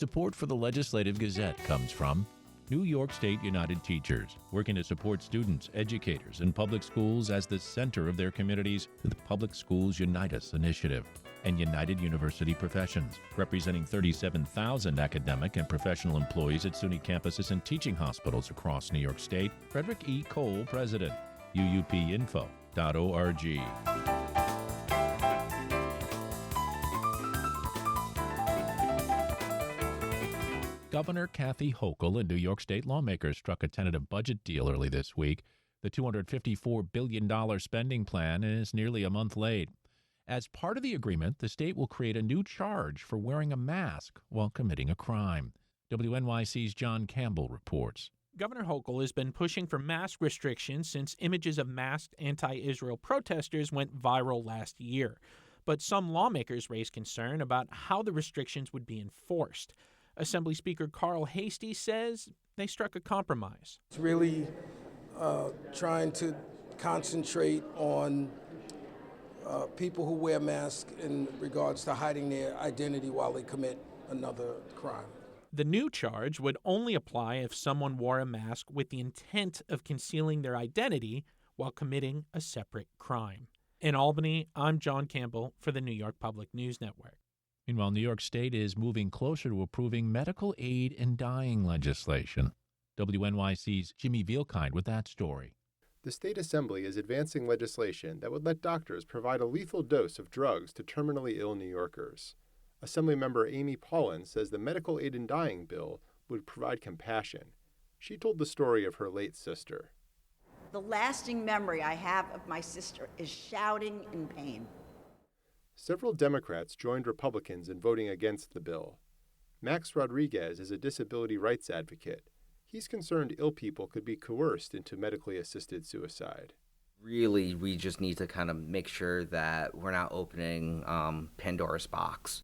Support for the Legislative Gazette comes from New York State United Teachers, working to support students, educators, and public schools as the center of their communities with the Public Schools Unite Us initiative, and United University Professions, representing 37,000 academic and professional employees at SUNY campuses and teaching hospitals across New York State. Frederick E. Cole, President, uupinfo.org. Governor Kathy Hochul and New York State lawmakers struck a tentative budget deal early this week. The $254 billion spending plan is nearly a month late. As part of the agreement, the state will create a new charge for wearing a mask while committing a crime. WNYC's John Campbell reports. Governor Hochul has been pushing for mask restrictions since images of masked anti-Israel protesters went viral last year. But some lawmakers raised concern about how the restrictions would be enforced. Assembly Speaker Carl Hastie says they struck a compromise. It's really trying to concentrate on people who wear masks in regards to hiding their identity while they commit another crime. The new charge would only apply if someone wore a mask with the intent of concealing their identity while committing a separate crime. In Albany, I'm John Campbell for the New York Public News Network. Meanwhile, New York State is moving closer to approving medical aid in dying legislation. WNYC's Jimmy Vielkind with that story. The state assembly is advancing legislation that would let doctors provide a lethal dose of drugs to terminally ill New Yorkers. Assemblymember Amy Paulin says the medical aid in dying bill would provide compassion. She told the story of her late sister. The lasting memory I have of my sister is shouting in pain. Several Democrats joined Republicans in voting against the bill. Max Rodriguez is a disability rights advocate. He's concerned ill people could be coerced into medically assisted suicide. Really, we just need to kind of make sure that we're not opening Pandora's box.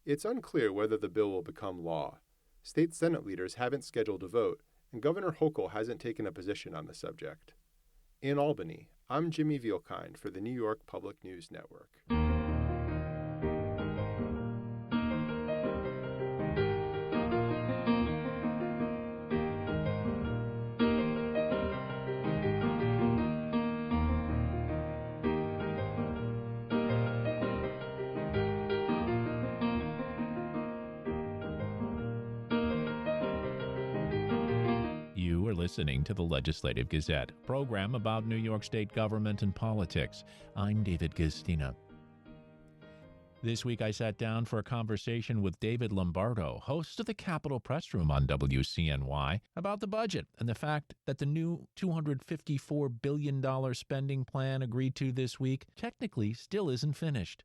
It's unclear whether the bill will become law. State Senate leaders haven't scheduled a vote, and Governor Hochul hasn't taken a position on the subject. In Albany, I'm Jimmy Vielkind for the New York Public News Network. You are listening to the Legislative Gazette, a program about New York State government and politics. I'm David Gastina. This week I sat down for a conversation with David Lombardo, host of the Capitol Press Room on WCNY, about the budget and the fact that the new $254 billion spending plan agreed to this week technically still isn't finished.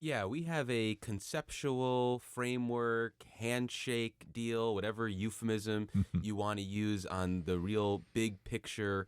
Yeah, we have a conceptual framework, handshake deal, whatever euphemism you want to use on the real big picture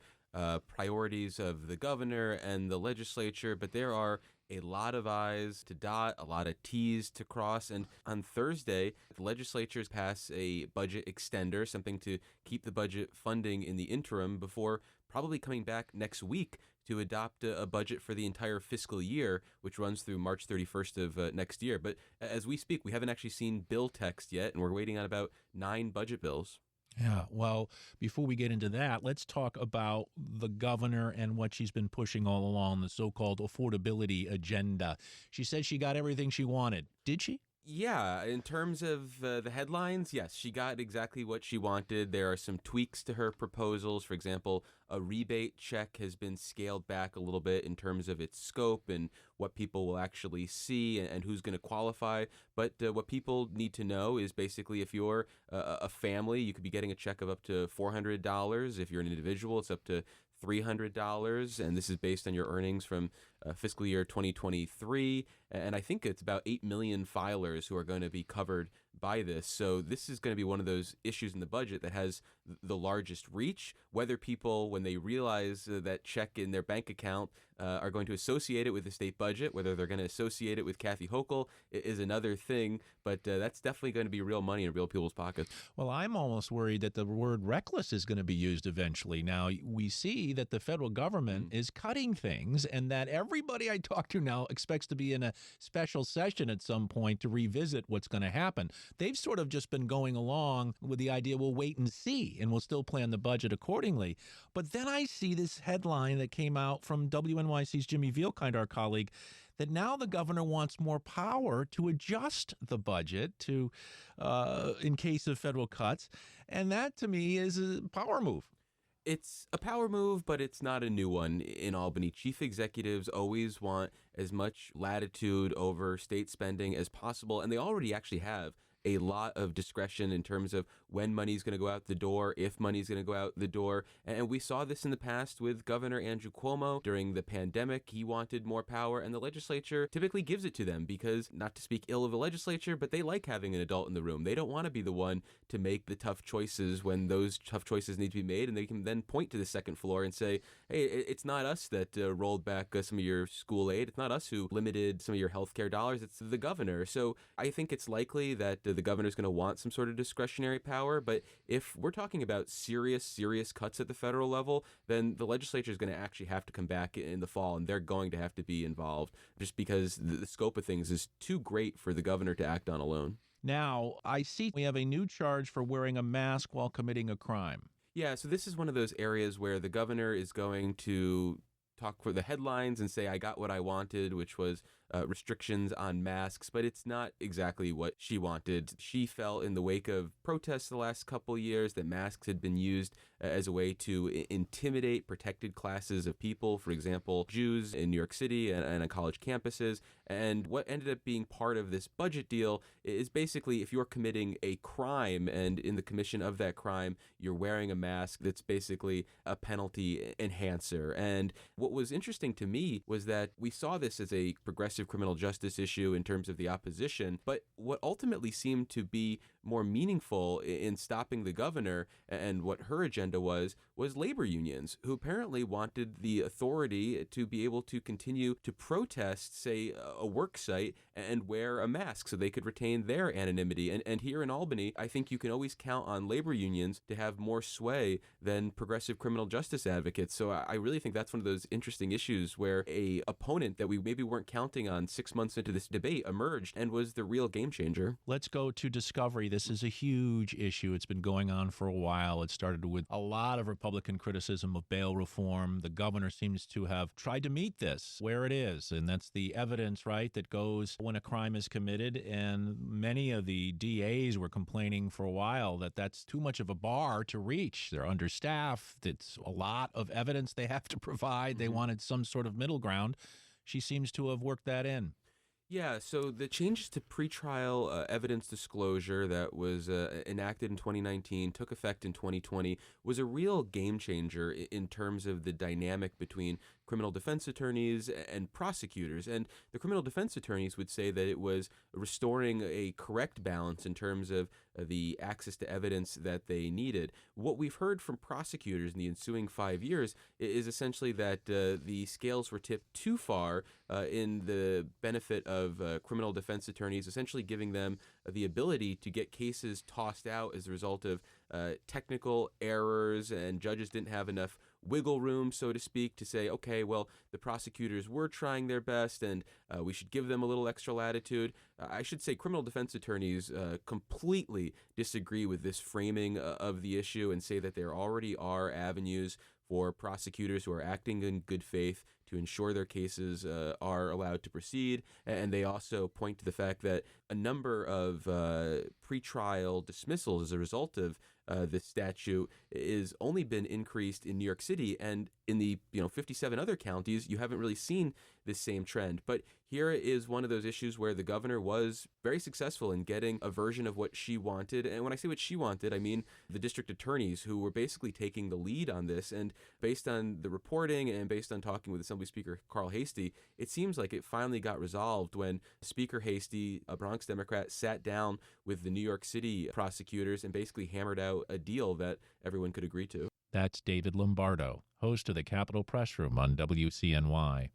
priorities of the governor and the legislature. But there are a lot of I's to dot, a lot of T's to cross. And on Thursday, the legislatures pass a budget extender, something to keep the budget funding in the interim before probably coming back next week to adopt a budget for the entire fiscal year, which runs through March 31st of next year. But as we speak, we haven't actually seen bill text yet, and we're waiting on about 9 budget bills. Yeah, well, before we get into that, let's talk about the governor and what she's been pushing all along, the so-called affordability agenda. She says she got everything she wanted. Did she? Yeah, in terms of the headlines, yes, she got exactly what she wanted. There are some tweaks to her proposals. For example, a rebate check has been scaled back a little bit in terms of its scope and what people will actually see and who's going to qualify. But what people need to know is basically if you're a family, you could be getting a check of up to $400. If you're an individual, it's up to $300, and this is based on your earnings from fiscal year 2023. And I think it's about 8 million filers who are going to be covered by this. So this is going to be one of those issues in the budget that has the largest reach. Whether people, when they realize that check in their bank account, are going to associate it with the state budget, whether they're going to associate it with Kathy Hochul is another thing. But that's definitely going to be real money in real people's pockets. Well, I'm almost worried that the word reckless is going to be used eventually. Now, we see that the federal government is cutting things and that everybody I talk to now expects to be in a special session at some point to revisit what's going to happen. they've sort of just been going along with the idea, we'll wait and see, and we'll still plan the budget accordingly. But then I see this headline that came out from WNYC's Jimmy Vielkind, our colleague, that now the governor wants more power to adjust the budget to, in case of federal cuts. And that, to me, is a power move. It's a power move, but it's not a new one in Albany. Chief executives always want as much latitude over state spending as possible, and they already actually have a lot of discretion in terms of when money's going to go out the door, if money's going to go out the door. And we saw this in the past with Governor Andrew Cuomo. During the pandemic, he wanted more power, and the legislature typically gives it to them because, not to speak ill of the legislature, but they like having an adult in the room. They don't want to be the one to make the tough choices when those tough choices need to be made, and they can then point to the second floor and say, hey, it's not us that rolled back some of your school aid. It's not us who limited some of your healthcare dollars. It's the governor. So I think it's likely that the governor's going to want some sort of discretionary power. But if we're talking about serious cuts at the federal level, then the legislature is going to actually have to come back in the fall, and they're going to have to be involved just because the scope of things is too great for the governor to act on alone. Now, I see we have a new charge for wearing a mask while committing a crime. Yeah, so this is one of those areas where the governor is going to talk for the headlines and say, I got what I wanted, which was restrictions on masks, but it's not exactly what she wanted. She felt in the wake of protests the last couple years that masks had been used as a way to intimidate protected classes of people, for example, Jews in New York City and on college campuses. And what ended up being part of this budget deal is basically if you're committing a crime and in the commission of that crime, you're wearing a mask, that's basically a penalty enhancer. And what was interesting to me was that we saw this as a progressive criminal justice issue in terms of the opposition, but what ultimately seemed to be more meaningful in stopping the governor and what her agenda was labor unions, who apparently wanted the authority to be able to continue to protest, say, a work site and wear a mask so they could retain their anonymity. And here in Albany, I think you can always count on labor unions to have more sway than progressive criminal justice advocates. So I really think that's one of those interesting issues where a opponent that we maybe weren't counting on 6 months into this debate emerged and was the real game changer. Let's go to Discovery. This is a huge issue. It's been going on for a while. It started with a lot of Republican criticism of bail reform. The governor seems to have tried to meet this where it is, and that's the evidence, right, that goes when a crime is committed. And many of the DAs were complaining for a while that that's too much of a bar to reach. They're understaffed. It's a lot of evidence they have to provide. They wanted some sort of middle ground. She seems to have worked that in. Yeah, so the changes to pretrial evidence disclosure that was enacted in 2019, took effect in 2020, was a real game changer in terms of the dynamic between criminal defense attorneys and prosecutors. And the criminal defense attorneys would say that it was restoring a correct balance in terms of the access to evidence that they needed. What we've heard from prosecutors in the ensuing 5 years is essentially that the scales were tipped too far in the benefit of criminal defense attorneys, essentially giving them the ability to get cases tossed out as a result of technical errors, and judges didn't have enough wiggle room, so to speak, to say, okay, well, the prosecutors were trying their best and we should give them a little extra latitude. I should say criminal defense attorneys completely disagree with this framing of the issue and say that there already are avenues for prosecutors who are acting in good faith to ensure their cases are allowed to proceed. And they also point to the fact that a number of pretrial dismissals as a result of this statute is only been increased in New York City, and in the 57 other counties, you haven't really seen this same trend. But here is one of those issues where the governor was very successful in getting a version of what she wanted. And when I say what she wanted, I mean the district attorneys who were basically taking the lead on this. And based on the reporting and based on talking with Assembly Speaker Carl Hastie, it seems like it finally got resolved when Speaker Hastie, a Bronx Democrat, sat down with the New York City prosecutors and basically hammered out a deal that everyone could agree to. That's David Lombardo, host of the Capitol Press Room on WCNY.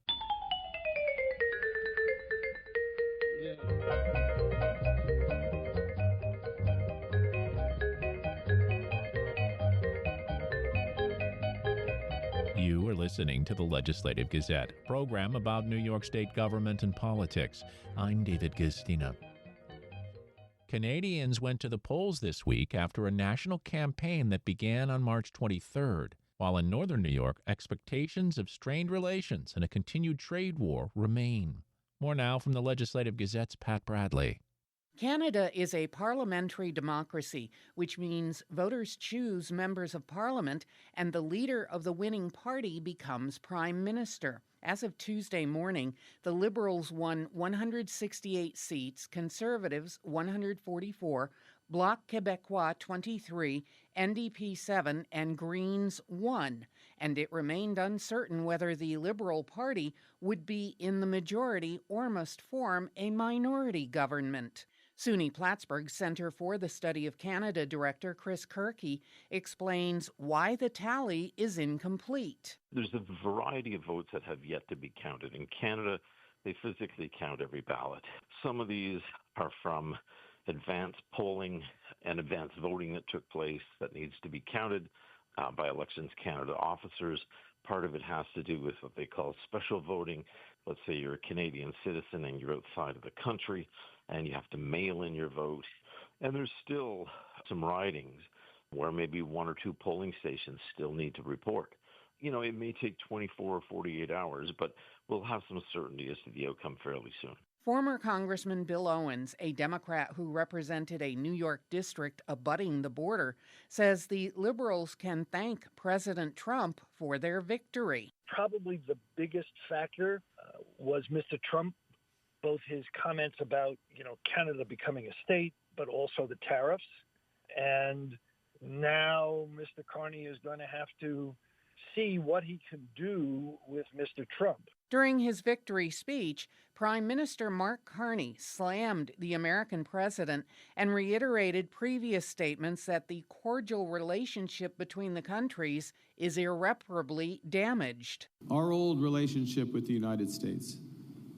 You are listening to the Legislative Gazette, program about New York State government and politics. I'm David Gastina. Canadians went to the polls this week after a national campaign that began on March 23rd, while in northern New York, expectations of strained relations and a continued trade war remain. More now from the Legislative Gazette's Pat Bradley. Canada is a parliamentary democracy, which means voters choose members of parliament and the leader of the winning party becomes prime minister. As of Tuesday morning, the Liberals won 168 seats, Conservatives 144, Bloc Québécois 23, NDP 7, and Greens 1. And it remained uncertain whether the Liberal Party would be in the majority or must form a minority government. SUNY Plattsburgh Center for the Study of Canada director Chris Kirky explains why the tally is incomplete. There's a variety of votes that have yet to be counted. In Canada, they physically count every ballot. Some of these are from advanced polling and advanced voting that took place that needs to be counted by Elections Canada officers. Part of it has to do with what they call special voting. Let's say you're a Canadian citizen and you're outside of the country and you have to mail in your vote. And there's still some ridings where maybe 1 or 2 polling stations still need to report. You know, it may take 24 or 48 hours, but we'll have some certainty as to the outcome fairly soon. Former Congressman Bill Owens, a Democrat who represented a New York district abutting the border, says the Liberals can thank President Trump for their victory. Probably the biggest factor was Mr. Trump, both his comments about, Canada becoming a state, but also the tariffs. And now Mr. Carney is going to have to see what he can do with Mr. Trump. During his victory speech, Prime Minister Mark Carney slammed the American president and reiterated previous statements that the cordial relationship between the countries is irreparably damaged. Our old relationship with the United States,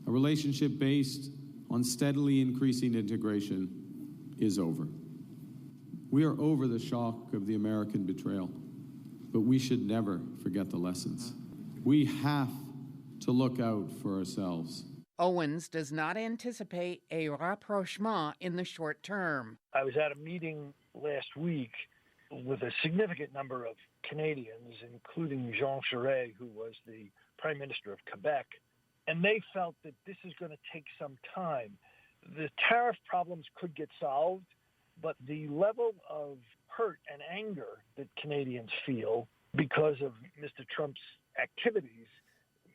a relationship based on steadily increasing integration, is over. We are over the shock of the American betrayal, but we should never forget the lessons. We have to look out for ourselves. Owens does not anticipate a rapprochement in the short term. I was at a meeting last week with a significant number of Canadians, including Jean Charest, who was the Prime Minister of Quebec, and they felt that this is going to take some time. The tariff problems could get solved, but the level of hurt and anger that Canadians feel because of Mr. Trump's activities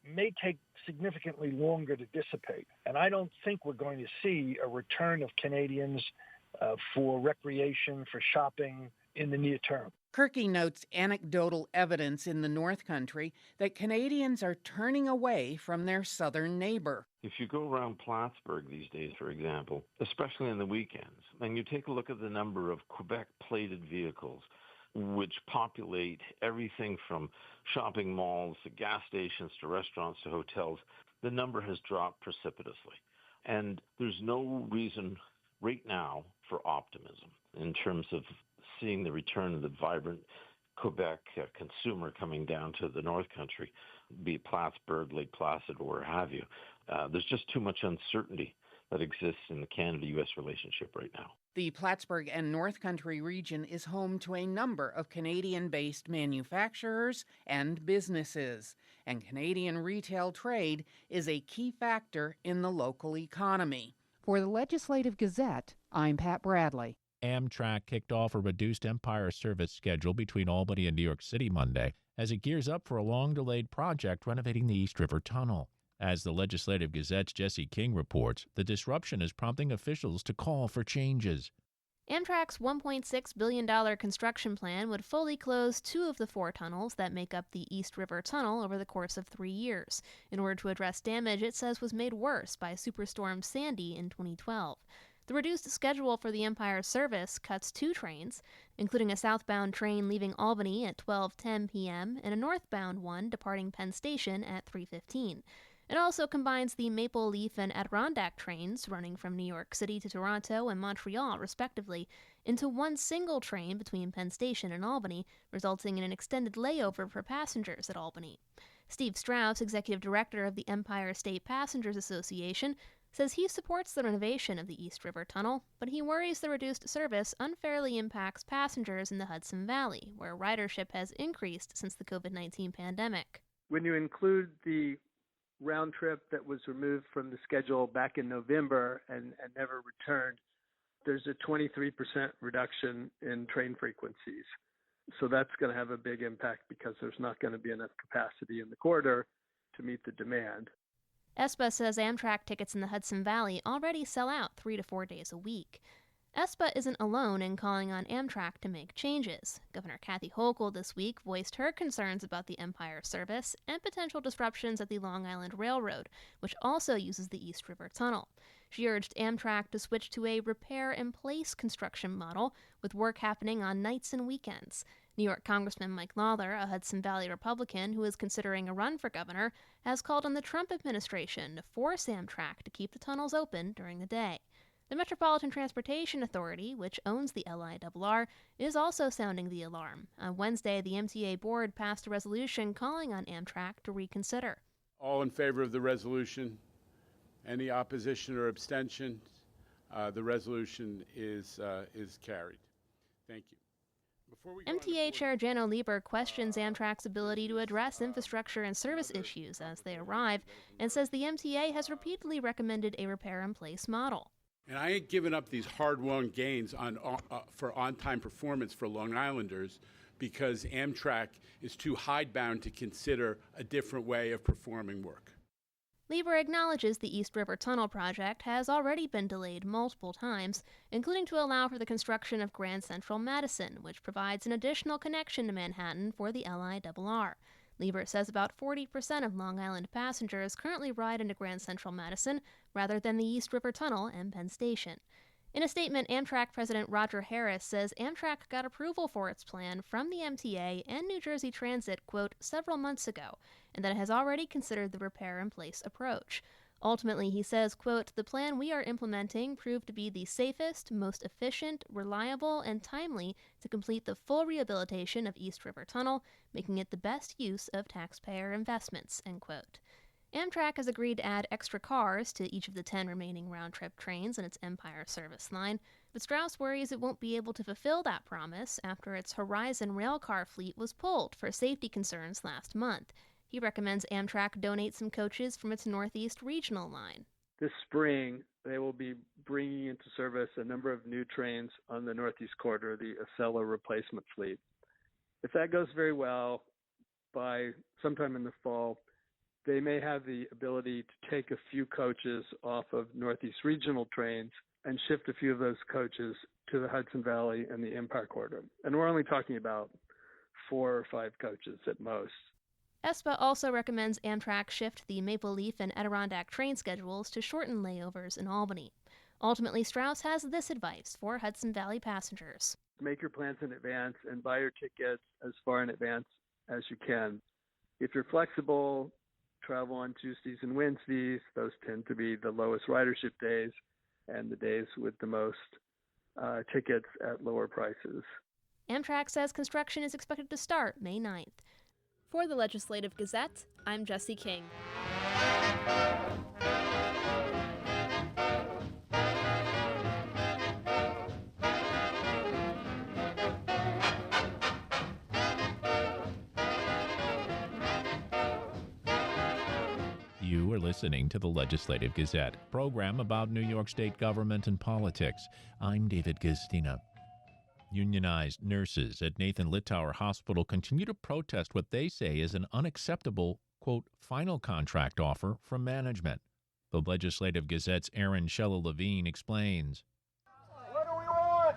may take significantly longer to dissipate. And I don't think we're going to see a return of Canadians for recreation, for shopping in the near term. Kirky notes anecdotal evidence in the North Country that Canadians are turning away from their southern neighbor. If you go around Plattsburgh these days, for example, especially on the weekends, and you take a look at the number of Quebec-plated vehicles, which populate everything from shopping malls to gas stations to restaurants to hotels, the number has dropped precipitously. And there's no reason right now for optimism in terms of seeing the return of the vibrant Quebec consumer coming down to the North Country, be it Plattsburgh, Lake Placid, or where have you. There's just too much uncertainty that exists in the Canada-U.S. relationship right now. The Plattsburgh and North Country region is home to a number of Canadian-based manufacturers and businesses, and Canadian retail trade is a key factor in the local economy. For the Legislative Gazette, I'm Pat Bradley. Amtrak kicked off a reduced Empire service schedule between Albany and New York City Monday as it gears up for a long-delayed project renovating the East River Tunnel. As the Legislative Gazette's Jesse King reports, the disruption is prompting officials to call for changes. Amtrak's $1.6 billion construction plan would fully close 2 of the 4 tunnels that make up the East River Tunnel over the course of 3 years, in order to address damage it says was made worse by Superstorm Sandy in 2012. The reduced schedule for the Empire service cuts 2 trains, including a southbound train leaving Albany at 12:10 p.m. and a northbound one departing Penn Station at 3:15. It also combines the Maple Leaf and Adirondack trains running from New York City to Toronto and Montreal, respectively, into one single train between Penn Station and Albany, resulting in an extended layover for passengers at Albany. Steve Strauss, executive director of the Empire State Passengers Association, says he supports the renovation of the East River Tunnel, but he worries the reduced service unfairly impacts passengers in the Hudson Valley, where ridership has increased since the COVID-19 pandemic. When you include the round trip that was removed from the schedule back in November and never returned, there's a 23% reduction in train frequencies. So that's going to have a big impact because there's not going to be enough capacity in the corridor to meet the demand. ESPA says Amtrak tickets in the Hudson Valley already sell out 3 to 4 days a week. ESPA isn't alone in calling on Amtrak to make changes. Governor Kathy Hochul this week voiced her concerns about the Empire service and potential disruptions at the Long Island Railroad, which also uses the East River Tunnel. She urged Amtrak to switch to a repair-in-place construction model, with work happening on nights and weekends. New York Congressman Mike Lawler, a Hudson Valley Republican who is considering a run for governor, has called on the Trump administration to force Amtrak to keep the tunnels open during the day. The Metropolitan Transportation Authority, which owns the LIRR, is also sounding the alarm. On Wednesday, the MTA board passed a resolution calling on Amtrak to reconsider. All in favor of the resolution? Any opposition or abstention? The resolution is carried. Thank you. MTA Chair Janno Lieber questions Amtrak's ability to address infrastructure and service issues as they arrive, and says the MTA has repeatedly recommended a repair-in-place model. And I ain't giving up these hard-won gains for on-time performance for Long Islanders because Amtrak is too hidebound to consider a different way of performing work. Lieber acknowledges the East River Tunnel project has already been delayed multiple times, including to allow for the construction of Grand Central Madison, which provides an additional connection to Manhattan for the LIRR. Lieber says about 40% of Long Island passengers currently ride into Grand Central Madison rather than the East River Tunnel and Penn Station. In a statement, Amtrak President Roger Harris says Amtrak got approval for its plan from the MTA and New Jersey Transit, quote, several months ago, and that it has already considered the repair-in-place approach. Ultimately, he says, quote, the plan we are implementing proved to be the safest, most efficient, reliable, and timely to complete the full rehabilitation of East River Tunnel, making it the best use of taxpayer investments, end quote. Amtrak has agreed to add extra cars to each of the 10 remaining round-trip trains in its Empire service line, but Strauss worries it won't be able to fulfill that promise after its Horizon railcar fleet was pulled for safety concerns last month. He recommends Amtrak donate some coaches from its Northeast regional line. This spring, they will be bringing into service a number of new trains on the Northeast Corridor, the Acela replacement fleet. If that goes very well, by sometime in the fall, they may have the ability to take a few coaches off of Northeast regional trains and shift a few of those coaches to the Hudson Valley and the Empire Corridor. And we're only talking about 4 or 5 coaches at most. ESPA also recommends Amtrak shift the Maple Leaf and Adirondack train schedules to shorten layovers in Albany. Ultimately, Strauss has this advice for Hudson Valley passengers. Make your plans in advance and buy your tickets as far in advance as you can. If you're flexible, travel on Tuesdays and Wednesdays. Those tend to be the lowest ridership days and the days with the most tickets at lower prices. Amtrak says construction is expected to start May 9th. For the Legislative Gazette, I'm Jesse King. You are listening to the Legislative Gazette, program about New York State government and politics. I'm David Gastina. Unionized nurses at Nathan Littauer Hospital continue to protest what they say is an unacceptable, quote, final contract offer from management. The Legislative Gazette's Aaron Shella-Levine explains. What do we want?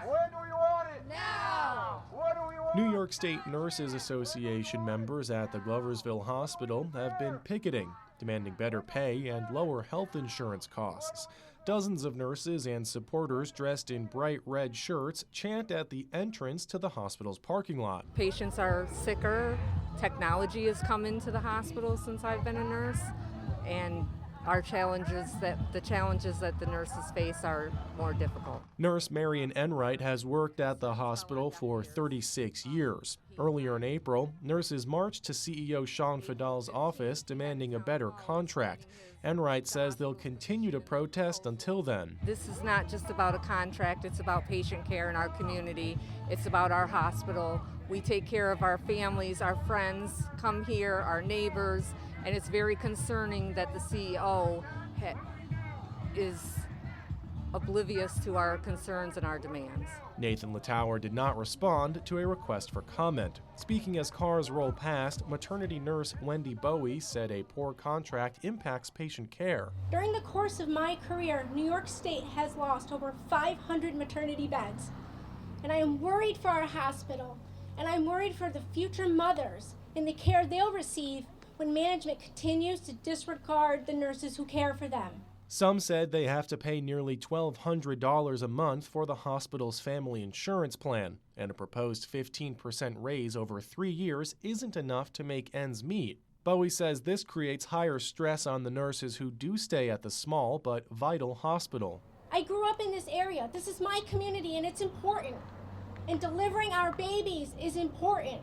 When do we want it? Now! What do we want? New York State Nurses Association members at the Gloversville Hospital have been picketing, demanding better pay and lower health insurance costs. Dozens of nurses and supporters dressed in bright red shirts chant at the entrance to the hospital's parking lot. Patients are sicker. Technology has come into the hospital since I've been a nurse, and the challenges that the nurses face are more difficult. Nurse Marion Enright has worked at the hospital for 36 years. Earlier in April, nurses marched to CEO Sean Fadal's office demanding a better contract. Enright says they'll continue to protest until then. This is not just about a contract, it's about patient care in our community. It's about our hospital. We take care of our families, our friends come here, our neighbors, and it's very concerning that the CEO is oblivious to our concerns and our demands. Nathan Littauer did not respond to a request for comment. Speaking as cars roll past, maternity nurse Wendy Bowie said a poor contract impacts patient care. During the course of my career, New York State has lost over 500 maternity beds. And I am worried for our hospital, and I'm worried for the future mothers and the care they'll receive when management continues to disregard the nurses who care for them. Some said they have to pay nearly $1,200 a month for the hospital's family insurance plan, and a proposed 15% raise over 3 years isn't enough to make ends meet. Bowie says this creates higher stress on the nurses who do stay at the small but vital hospital. I grew up in this area. This is my community, and it's important. And delivering our babies is important.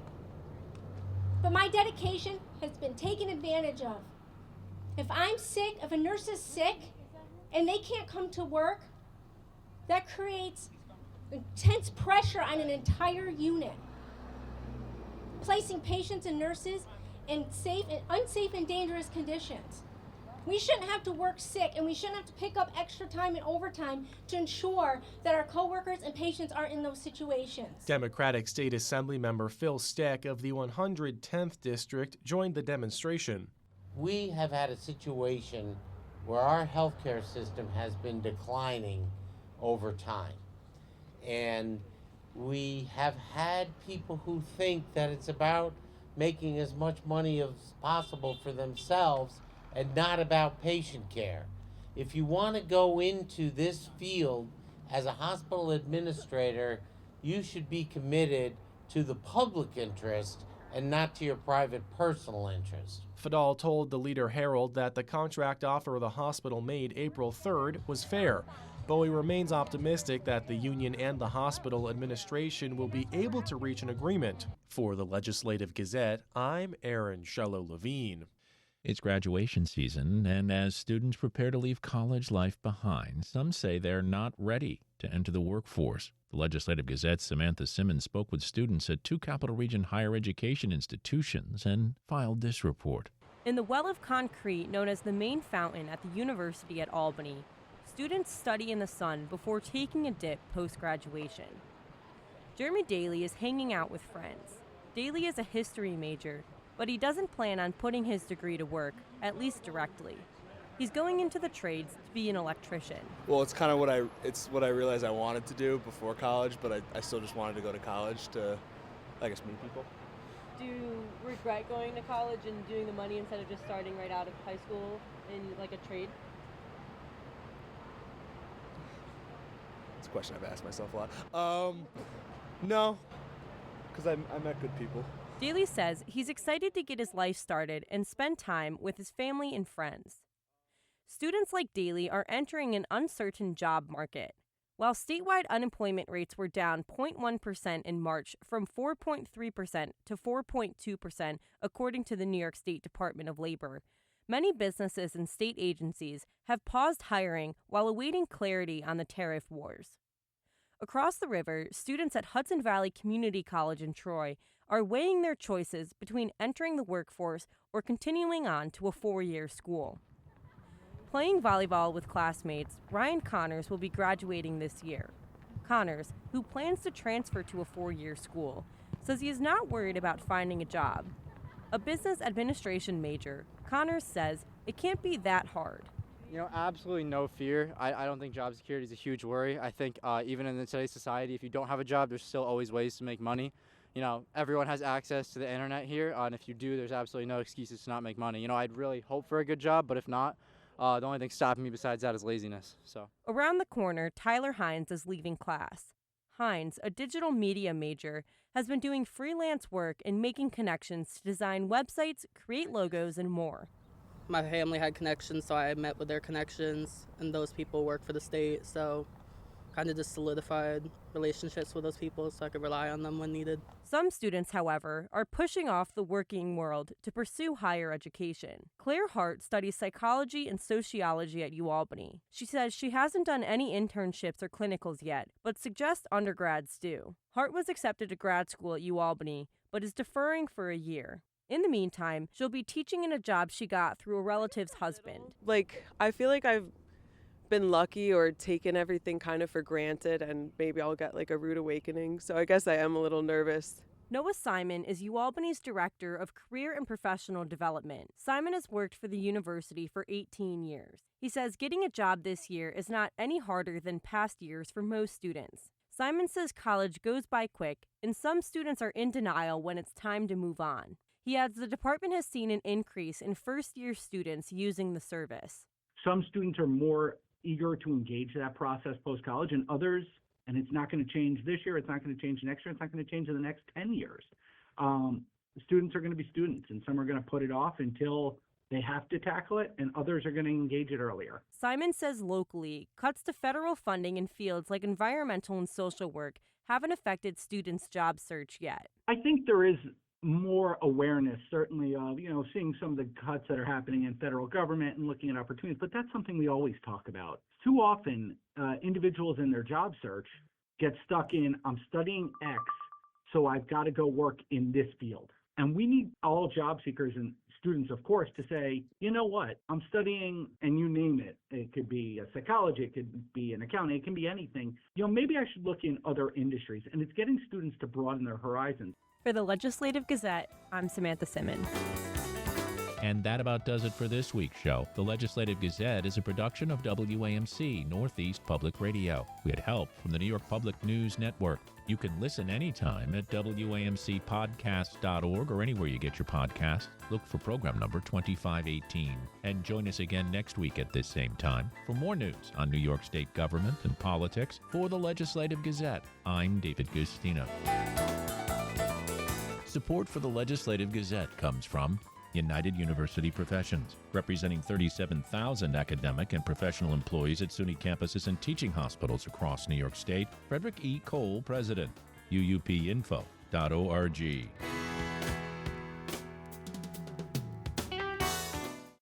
But my dedication has been taken advantage of. If I'm sick, if a nurse is sick, and they can't come to work, that creates intense pressure on an entire unit, placing patients and nurses in unsafe and dangerous conditions. We shouldn't have to work sick, and we shouldn't have to pick up extra time and overtime to ensure that our coworkers and patients aren't in those situations. Democratic State Assembly member Phil Steck of the 110th District joined the demonstration. We have had a situation where our healthcare system has been declining over time. And we have had people who think that it's about making as much money as possible for themselves and not about patient care. If you want to go into this field as a hospital administrator, you should be committed to the public interest and not to your private personal interest. Fadal told the Leader Herald that the contract offer the hospital made April 3rd was fair. Bowie remains optimistic that the union and the hospital administration will be able to reach an agreement. For the Legislative Gazette, I'm Aaron Shello-Levine. It's graduation season, and as students prepare to leave college life behind, some say they're not ready to enter the workforce. The Legislative Gazette's Samantha Simmons spoke with students at 2 Capital Region higher education institutions and filed this report. In the well of concrete known as the main fountain at the University at Albany, students study in the sun before taking a dip post-graduation. Jeremy Daly is hanging out with friends. Daly is a history major, but he doesn't plan on putting his degree to work, at least directly. He's going into the trades to be an electrician. Well, it's kind of what I realized I wanted to do before college, but I still just wanted to go to college to, I guess, meet people. Do you regret going to college and doing the money instead of just starting right out of high school in like a trade? It's a question I've asked myself a lot. No, because I met good people. Daly says he's excited to get his life started and spend time with his family and friends. Students like Daly are entering an uncertain job market. While statewide unemployment rates were down 0.1% in March from 4.3% to 4.2%, according to the New York State Department of Labor, many businesses and state agencies have paused hiring while awaiting clarity on the tariff wars. Across the river, students at Hudson Valley Community College in Troy are weighing their choices between entering the workforce or continuing on to a 4-year school. Playing volleyball with classmates, Ryan Connors will be graduating this year. Connors, who plans to transfer to a 4-year school, says he is not worried about finding a job. A business administration major, Connors says it can't be that hard. Absolutely no fear. I don't think job security is a huge worry. I think even in today's society, if you don't have a job, there's still always ways to make money. Everyone has access to the internet here, and if you do, there's absolutely no excuses to not make money. I'd really hope for a good job, but if not, the only thing stopping me besides that is laziness. Around the corner, Tyler Hines is leaving class. Hines, a digital media major, has been doing freelance work and making connections to design websites, create logos, and more. my family had connections, so I met with their connections, and those people work for the state, so kind of just solidified relationships with those people so I could rely on them when needed. Some students, however, are pushing off the working world to pursue higher education. Claire Hart studies psychology and sociology at UAlbany. She says she hasn't done any internships or clinicals yet, but suggests undergrads do. Hart was accepted to grad school at UAlbany, but is deferring for a year. In the meantime, she'll be teaching in a job she got through a relative's husband. I feel like I've been lucky or taken everything kind of for granted, and maybe I'll get a rude awakening. So I guess I am a little nervous. Noah Simon is UAlbany's Director of Career and Professional Development. Simon has worked for the university for 18 years. He says getting a job this year is not any harder than past years for most students. Simon says college goes by quick, and some students are in denial when it's time to move on. He adds the department has seen an increase in first-year students using the service. Some students are more eager to engage that process post-college, and others, and it's not going to change this year, it's not going to change next year, it's not going to change in the next 10 years. Students are going to be students, and some are going to put it off until they have to tackle it, and others are going to engage it earlier. Simon says locally, cuts to federal funding in fields like environmental and social work haven't affected students' job search yet. I think there is more awareness, certainly, of, seeing some of the cuts that are happening in federal government and looking at opportunities, but that's something we always talk about. Too often, individuals in their job search get stuck in, I'm studying X, so I've got to go work in this field. And we need all job seekers and students, of course, to say, you know what, I'm studying, and you name it. It could be a psychology, it could be an accounting, it can be anything. Maybe I should look in other industries. And it's getting students to broaden their horizons. For the Legislative Gazette, I'm Samantha Simmons. And that about does it for this week's show. The Legislative Gazette is a production of WAMC, Northeast Public Radio. We had help from the New York Public News Network. You can listen anytime at WAMCpodcast.org or anywhere you get your podcasts. Look for program number 2518. And join us again next week at this same time for more news on New York State government and politics. For the Legislative Gazette, I'm David Gustina. Support for the Legislative Gazette comes from United University Professions, representing 37,000 academic and professional employees at SUNY campuses and teaching hospitals across New York State. Frederick E. Cole, President. UUPinfo.org.